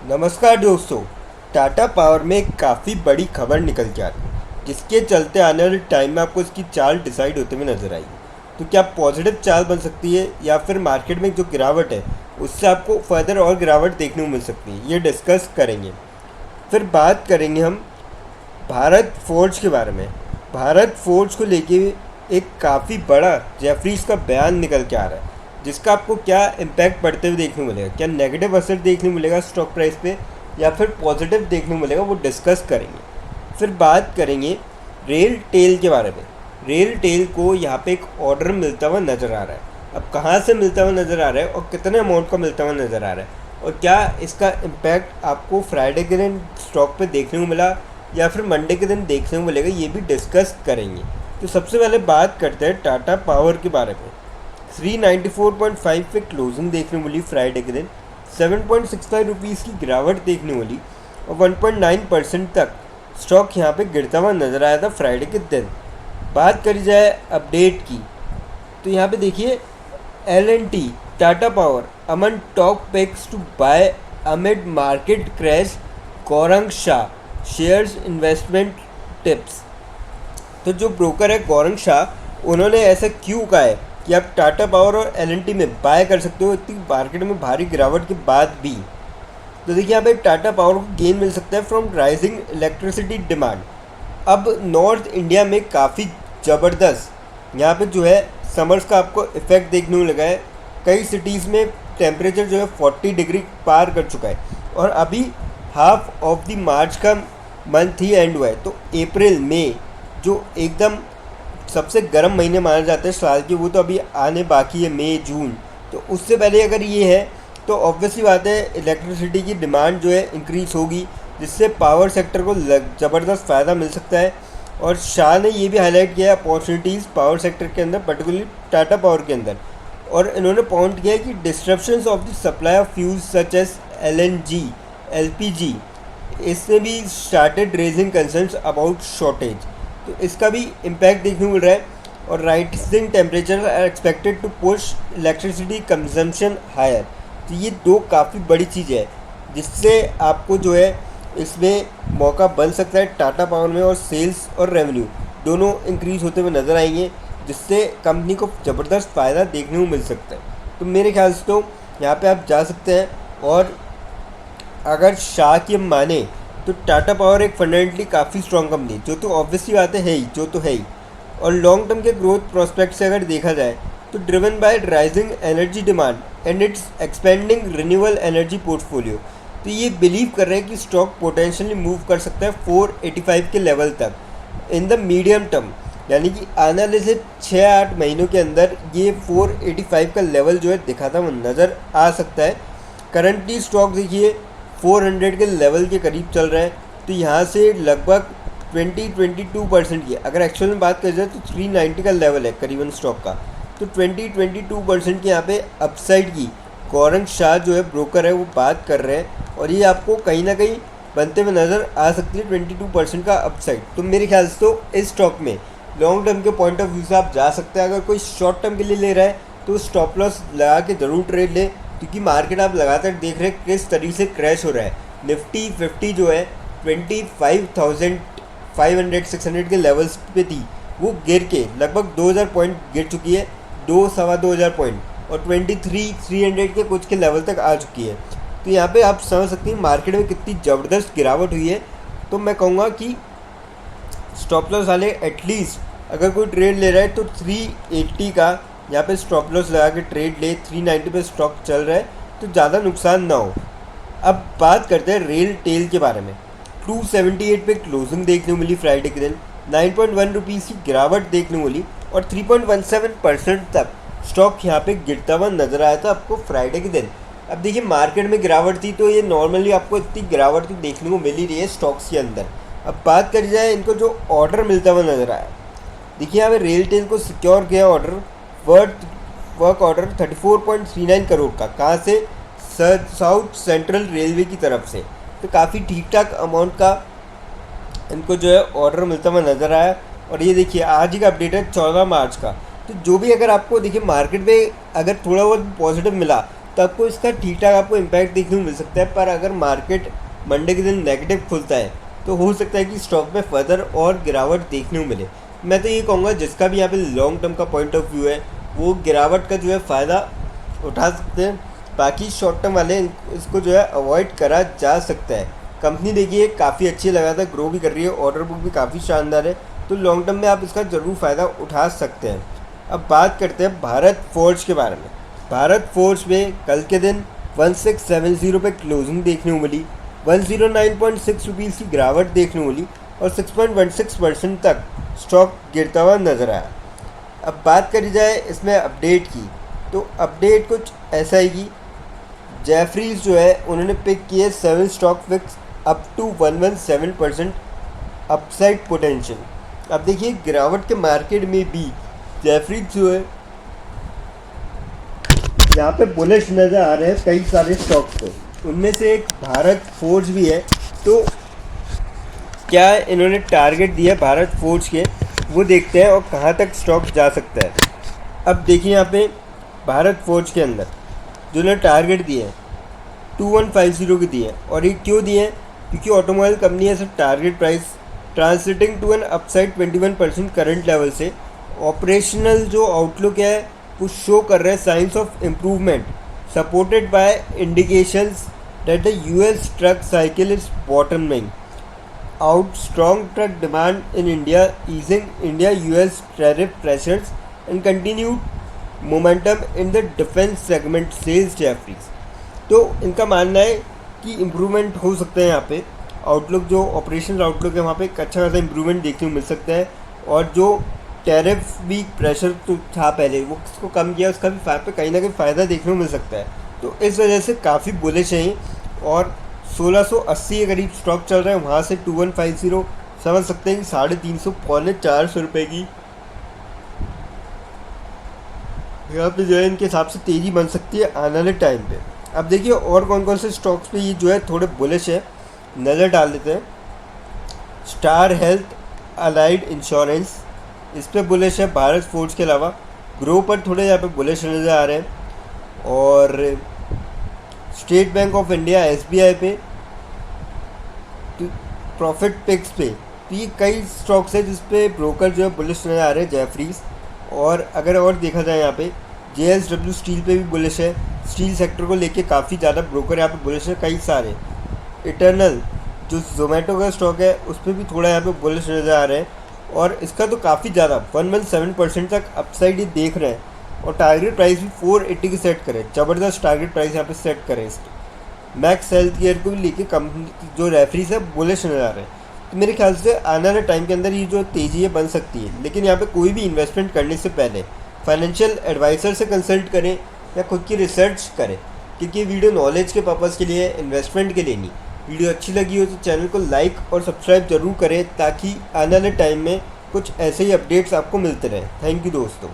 नमस्कार दोस्तों। टाटा पावर में एक काफ़ी बड़ी खबर निकल के आ रही है, जिसके चलते आने वाले टाइम में आपको इसकी चाल डिसाइड होते हुए नजर आएगी। तो क्या पॉजिटिव चाल बन सकती है या फिर मार्केट में जो गिरावट है उससे आपको फर्दर और गिरावट देखने को मिल सकती है, ये डिस्कस करेंगे। फिर बात करेंगे हम भारत फोर्ज के बारे में। भारत फोर्ज को लेके एक काफ़ी बड़ा जेफरीज का बयान निकल के आ रहा है, जिसका आपको क्या इम्पैक्ट पड़ते हुए देखने को मिलेगा। क्या नेगेटिव असर देखने को मिलेगा स्टॉक प्राइस पे या फिर पॉजिटिव देखने को मिलेगा, वो डिस्कस करेंगे। फिर बात करेंगे रेल टेल के बारे में। रेल टेल को यहाँ पे एक ऑर्डर मिलता हुआ नज़र आ रहा है। अब कहाँ से मिलता हुआ नज़र आ रहा है और कितने अमाउंट का मिलता हुआ नज़र आ रहा है, और क्या इसका इम्पैक्ट आपको फ्राइडे के दिन स्टॉक पे देखने को मिला या फिर मंडे के दिन देखने को मिलेगा, ये भी डिस्कस करेंगे। तो सबसे पहले बात करते हैं टाटा पावर के बारे में। 394.5 पे क्लोजिंग देखने को मिली फ्राइडे के दिन। 7.65 रुपीज़ की गिरावट देखने को मिली और 1.9% तक स्टॉक यहाँ पे गिरता हुआ नज़र आया था फ्राइडे के दिन। बात करी जाए अपडेट की, तो यहाँ पे देखिए L&T Tata Power Aman top picks to buy amid market crash, Gaurang Shah shares investment tips. तो जो ब्रोकर है गौरंग शाह, उन्होंने ऐसा क्यों कहा है कि आप टाटा पावर और L&T में बाय कर सकते हो इतनी मार्केट में भारी गिरावट के बाद भी। तो देखिए यहाँ पे टाटा पावर को गेन मिल सकता है फ्रॉम राइजिंग इलेक्ट्रिसिटी डिमांड। अब नॉर्थ इंडिया में काफ़ी ज़बरदस्त यहाँ पे जो है समर्स का आपको इफेक्ट देखने को लगा है। कई सिटीज़ में टेम्परेचर जो है 40 डिग्री पार कर चुका है और अभी हाफ ऑफ द मार्च का मंथ ही एंड हुआ है। तो अप्रैल मई जो एकदम सबसे गर्म महीने माने जाते हैं साल के, वो तो अभी आने बाकी है, मई जून। तो उससे पहले अगर ये है तो ऑब्वियसली बात है इलेक्ट्रिसिटी की डिमांड जो है इंक्रीज़ होगी, जिससे पावर सेक्टर को ज़बरदस्त फ़ायदा मिल सकता है। और शाह ने ये भी हाईलाइट किया है अपॉर्चुनिटीज़ पावर सेक्टर के अंदर, पर्टिकुलरली टाटा पावर के अंदर। और इन्होंने पॉइंट किया है कि disruptions of the supply of fuels such as LNG LPG, इससे भी started raising concerns about shortage. तो इसका भी इम्पैक्ट देखने को मिल रहा है। और rising temperature are expected to push electricity consumption higher. तो ये दो काफ़ी बड़ी चीज़ है जिससे आपको जो है इसमें मौका बन सकता है टाटा पावर में, और सेल्स और रेवेन्यू दोनों इंक्रीज़ होते हुए नज़र आएंगे, जिससे कंपनी को ज़बरदस्त फ़ायदा देखने को मिल सकता है। तो मेरे ख्याल से तो यहाँ पे आप जा सकते हैं। और अगर शाह की हम माने तो टाटा पावर एक फंडामेंटली काफ़ी स्ट्रॉन्ग कंपनी, जो तो ऑब्वियसली बात है ही, जो तो है ही। और लॉन्ग टर्म के ग्रोथ प्रोस्पेक्ट से अगर देखा जाए तो driven by rising energy demand and it's expanding renewable energy portfolio. तो ये बिलीव कर रहे हैं कि स्टॉक पोटेंशियली मूव कर सकता है 485 के लेवल तक इन द मीडियम टर्म, यानी कि आने वाले से 6-8 महीनों के अंदर ये 485 का लेवल जो है दिखाता हुआ नज़र आ सकता है। करंटली स्टॉक देखिए 400 के लेवल के करीब चल रहा है। तो यहाँ से लगभग 22% की, अगर एक्चुअल में बात करी जाए तो 390 का लेवल है करीबन स्टॉक का। तो 22% की यहाँ पे अपसाइड की गौरंग शाह जो है ब्रोकर है वो बात कर रहे हैं, और ये आपको कहीं ना कहीं बनते हुए नज़र आ सकती है 22% का अपसाइड। तो मेरे ख्याल से तो इस स्टॉक में लॉन्ग टर्म के पॉइंट ऑफ व्यू से आप जा सकते हैं। अगर कोई शॉर्ट टर्म के लिए ले रहा है तो स्टॉप लॉस लगा के ज़रूर ट्रेड लें, क्योंकि मार्केट आप लगातार देख रहे हैं किस तरीके से क्रैश हो रहा है। निफ्टी 50 जो है 25,500-600 के लेवल्स पे थी, वो गिर के लगभग 2000 पॉइंट गिर चुकी है, 2-2.25 पॉइंट, और 23,300 के कुछ के लेवल तक आ चुकी है। तो यहाँ पे आप समझ सकते हैं मार्केट में कितनी ज़बरदस्त गिरावट हुई है। तो मैं कहूँगा कि स्टॉप लॉस वाले एटलीस्ट अगर कोई ट्रेड ले रहा है तो 380 का यहाँ पे स्टॉप लॉस लगा के ट्रेड ले। 390 पे स्टॉक चल रहा है तो ज़्यादा नुकसान ना हो। अब बात करते हैं रेल टेल के बारे में। 278 पे क्लोजिंग देखने को मिली फ्राइडे के दिन। 9.1 रुपीज़ की गिरावट देखने को मिली और 3.17% तक स्टॉक यहाँ पे गिरता हुआ नज़र आया था आपको फ्राइडे के दिन। अब देखिए मार्केट में गिरावट थी तो ये नॉर्मली आपको इतनी गिरावट तो देखने को मिल ही रही है स्टॉक्स के अंदर। अब बात करी जाए इनको जो ऑर्डर मिलता हुआ नज़र आया, देखिए यहाँ पे रेल टेल को सिक्योर किया ऑर्डर, वर्क ऑर्डर 34.39 करोड़ का, कहाँ से? साउथ सेंट्रल रेलवे की तरफ से। तो काफ़ी ठीक ठाक अमाउंट का इनको जो है ऑर्डर मिलता हुआ नज़र आया। और ये देखिए आज ही का अपडेट है 14 मार्च का। तो जो भी अगर आपको देखिए मार्केट में अगर थोड़ा बहुत पॉजिटिव मिला तो आपको इसका ठीक ठाक आपको इम्पैक्ट देखने को मिल सकता है। पर अगर मार्केट मंडे के दिन नेगेटिव खुलता है तो हो सकता है कि स्टॉक में फर्दर और गिरावट देखने को मिले। मैं तो ये कहूँगा जिसका भी यहाँ पे लॉन्ग टर्म का पॉइंट ऑफ व्यू है वो गिरावट का जो है फ़ायदा उठा सकते हैं। बाकी शॉर्ट टर्म वाले इसको जो है अवॉइड करा जा सकता है। कंपनी देखिए काफ़ी अच्छी लगातार ग्रो भी कर रही है, ऑर्डर बुक भी काफ़ी शानदार है, तो लॉन्ग टर्म में आप इसका ज़रूर फ़ायदा उठा सकते हैं। अब बात करते हैं भारत फोर्ज के बारे में। भारत फोर्ज में कल के दिन 1670 पे क्लोजिंग देखने को मिली, 109.6 रुपीज़ की गिरावट देखने को मिली और 6.16% तक स्टॉक गिरता हुआ नज़र आया। अब बात करी जाए इसमें अपडेट की, तो अपडेट कुछ ऐसा है कि जेफरीज जो है उन्होंने पिक किए 7 stock picks up to 117% upside potential. अब देखिए गिरावट के मार्केट में भी जेफरीज जो है यहाँ पे बुलिश नज़र आ रहे हैं कई सारे स्टॉक्स पे, उनमें से एक भारत फोर्ज भी है। तो क्या इन्होंने टारगेट दिया भारत फोर्ज के, वो देखते हैं और कहाँ तक स्टॉक जा सकता है। अब देखिए यहाँ पे भारत फोर्ज के अंदर जो उन्होंने टारगेट दिए हैं 2150 के दिए हैं, और ये क्यों दिए हैं, क्योंकि ऑटोमोबाइल कंपनी है सब target price translating to an upside 21% current level से ऑपरेशनल जो आउटलुक है वो शो कर रहे हैं signs of improvement supported by indications that the US truck cycle is bottoming out, strong truck demand in India, easing India US tariff pressures and continued momentum in the defence segment sales Jefferies. तो इनका मानना है कि improvement हो सकता है यहाँ पे, आउटलुक जो ऑपरेशन आउटलुक है वहाँ पे एक अच्छा खासा इम्प्रूवमेंट देखने को मिल सकता है, और जो टैरिफ भी प्रेशर तो था पहले वो उसको कम किया, उसका भी पे कहीं ना कहीं फ़ायदा देखने को मिल सकता है। तो इस वजह से काफ़ी बुलिश हैं, और 1680 के करीब स्टॉक चल रहा है, वहाँ से 2150 समझ सकते हैं कि 350 पौने 400 रुपये की यहाँ पे जो है इनके हिसाब से तेज़ी बन सकती है आने वाले टाइम पे। अब देखिए और कौन कौन से स्टॉक्स पे ये जो है थोड़े बुलिश है, नज़र डाल देते हैं। स्टार हेल्थ अलाइड इंश्योरेंस, इस पर बुलिश है भारत फोर्ज के अलावा। ग्रो पर थोड़े यहाँ पे बुलिश नज़र आ रहे हैं, और state bank of India SBI पे, प्रॉफिट पिक्स पे, तो ये कई स्टॉक्स है जिस पे ब्रोकर जो है बुलिश नज़र आ रहे हैं जेफरीज। और अगर और देखा जाए यहाँ पे जेएसडब्ल्यू स्टील पे भी बुलिश है, स्टील सेक्टर को लेके काफ़ी ज़्यादा ब्रोकर यहाँ पे बुलिश है कई सारे। इटर्नल जो जोमेटो का स्टॉक है उस पर भी थोड़ा यहाँ पे बुलिश नज़र आ रहे हैं, और इसका तो काफ़ी ज़्यादा 117% तक अपसाइड ही देख रहे हैं, और टारगेट प्राइस भी 480 की सेट करें, ज़बरदस्त टारगेट प्राइस यहाँ पे सेट करें इसके। मैक्स हेल्थ केयर को भी लेके कंपनी जो रेफरीज है बुलिश नज़र आ रहे हैं। तो मेरे ख्याल से आने वाले टाइम के अंदर ये जो तेज़ी है बन सकती है, लेकिन यहाँ पे कोई भी इन्वेस्टमेंट करने से पहले फाइनेंशियल एडवाइज़र से कंसल्ट करें या खुद की रिसर्च करें, क्योंकि ये वीडियो नॉलेज के पर्पज़ के लिए है, इन्वेस्टमेंट के लिए नहीं। वीडियो अच्छी लगी हो तो चैनल को लाइक और सब्सक्राइब ज़रूर करें, ताकि आने वाले टाइम में कुछ ऐसे ही अपडेट्स आपको मिलते रहें। थैंक यू दोस्तों।